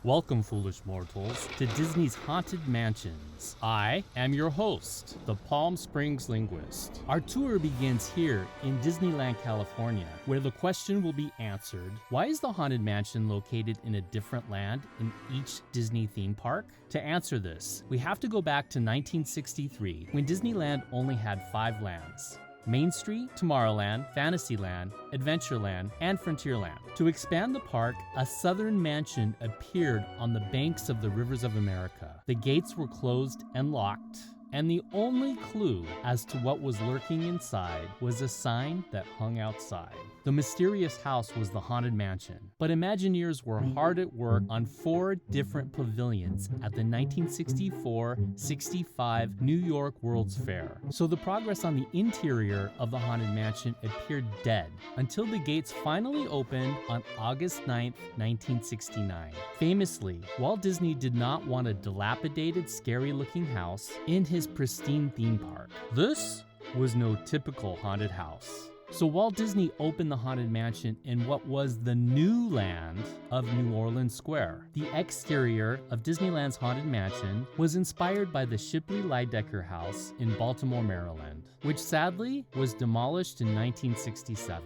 Welcome, foolish mortals, to Disney's Haunted Mansions. I am your host, the Palm Springs linguist. Our tour begins here in Disneyland, California, where the question will be answered, why is the Haunted Mansion located in a different land in each Disney theme park? To answer this, we have to go back to 1963, when Disneyland only had 5 lands: Main Street, Tomorrowland, Fantasyland, Adventureland, and Frontierland. To expand the park, a southern mansion appeared on the banks of the rivers of America. The gates were closed and locked, and the only clue as to what was lurking inside was a sign that hung outside. The mysterious house was the Haunted Mansion, but Imagineers were hard at work on 4 different pavilions at the 1964-65 New York World's Fair. So the progress on the interior of the Haunted Mansion appeared dead until the gates finally opened on August 9th, 1969. Famously, Walt Disney did not want a dilapidated, scary-looking house in his pristine theme park. This was no typical haunted house. So Walt Disney opened the Haunted Mansion in what was the new land of New Orleans Square. The exterior of Disneyland's Haunted Mansion was inspired by the Shipley-Lydecker house in Baltimore, Maryland, which sadly was demolished in 1967.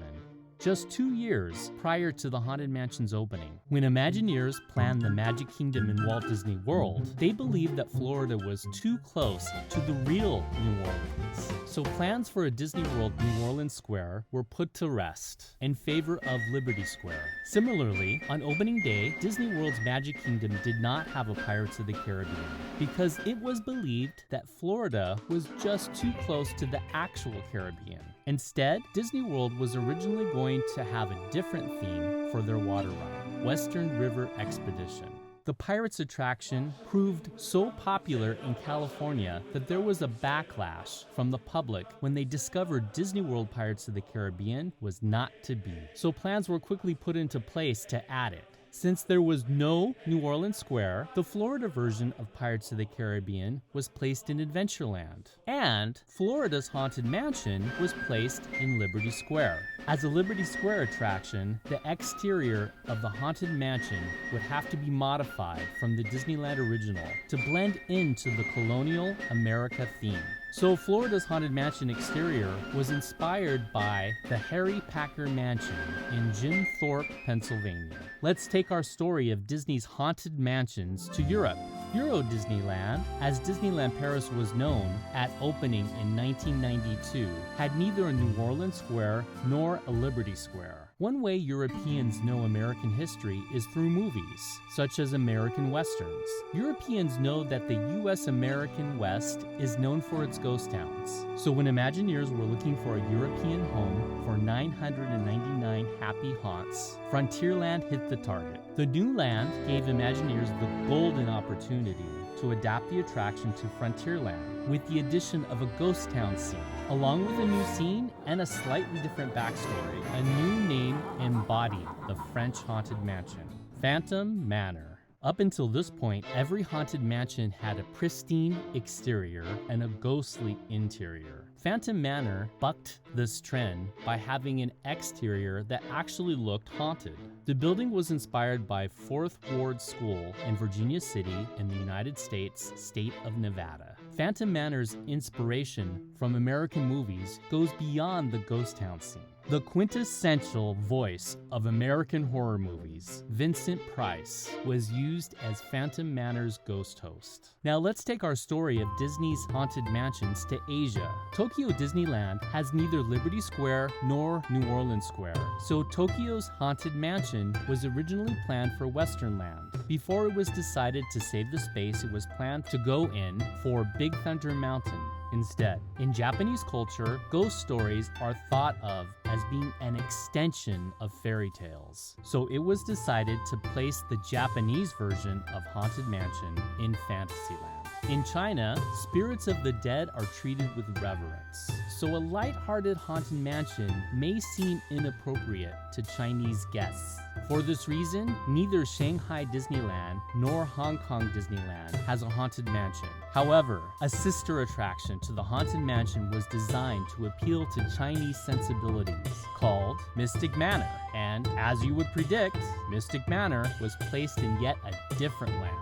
Just 2 years prior to the Haunted Mansion's opening. When Imagineers planned the Magic Kingdom in Walt Disney World, they believed that Florida was too close to the real New Orleans. So plans for a Disney World New Orleans Square were put to rest in favor of Liberty Square. Similarly, on opening day, Disney World's Magic Kingdom did not have a Pirates of the Caribbean because it was believed that Florida was just too close to the actual Caribbean. Instead, Disney World was originally going to have a different theme for their water ride, Western River Expedition. The Pirates attraction proved so popular in California that there was a backlash from the public when they discovered Disney World Pirates of the Caribbean was not to be. So plans were quickly put into place to add it. Since there was no New Orleans Square, the Florida version of Pirates of the Caribbean was placed in Adventureland, and Florida's Haunted Mansion was placed in Liberty Square. As a Liberty Square attraction, the exterior of the Haunted Mansion would have to be modified from the Disneyland original to blend into the colonial America theme. So Florida's Haunted Mansion exterior was inspired by the Harry Packer Mansion in Jim Thorpe, Pennsylvania. Let's take our story of Disney's haunted mansions to Europe. Euro Disneyland, as Disneyland Paris was known at opening in 1992, had neither a New Orleans Square nor a Liberty Square. One way Europeans know American history is through movies, such as American Westerns. Europeans know that the U.S. American West is known for its ghost towns. So when Imagineers were looking for a European home for 999 happy haunts, Frontierland hit the target. The new land gave Imagineers the golden opportunity to adapt the attraction to Frontierland with the addition of a ghost town scene. Along with a new scene and a slightly different backstory, a new name embodied the French Haunted Mansion, Phantom Manor. Up until this point, every haunted mansion had a pristine exterior and a ghostly interior. Phantom Manor bucked this trend by having an exterior that actually looked haunted. The building was inspired by 4th Ward School in Virginia City in the United States, state of Nevada. Phantom Manor's inspiration from American movies goes beyond the ghost town scene. The quintessential voice of American horror movies, Vincent Price, was used as Phantom Manor's ghost host. Now let's take our story of Disney's haunted mansions to Asia. Tokyo Disneyland has neither Liberty Square nor New Orleans Square, so Tokyo's Haunted Mansion was originally planned for Western Land. Before it was decided to save the space it was planned to go in for Big Thunder Mountain instead. In Japanese culture, ghost stories are thought of as being an extension of fairy tales. So it was decided to place the Japanese version of Haunted Mansion in Fantasyland. In China, spirits of the dead are treated with reverence. So a light-hearted haunted mansion may seem inappropriate to Chinese guests. For this reason, neither Shanghai Disneyland nor Hong Kong Disneyland has a haunted mansion. However, a sister attraction to the Haunted Mansion was designed to appeal to Chinese sensibilities attractions called Mystic Manor. And as you would predict, Mystic Manor was placed in yet a different land,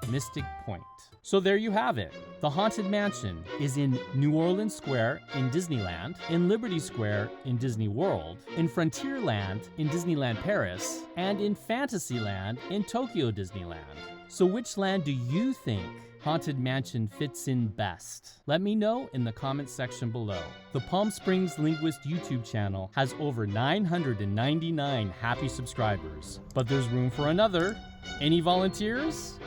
Mystic Point. So there you have it. The Haunted Mansion is in New Orleans Square in Disneyland, in Liberty Square in Disney World, in Frontierland in Disneyland Paris, and in Fantasyland in Tokyo Disneyland. So which land do you think Haunted Mansion fits in best? Let me know in the comments section below. The Palm Springs Linguist YouTube channel has over 999 happy subscribers, but there's room for another. Any volunteers?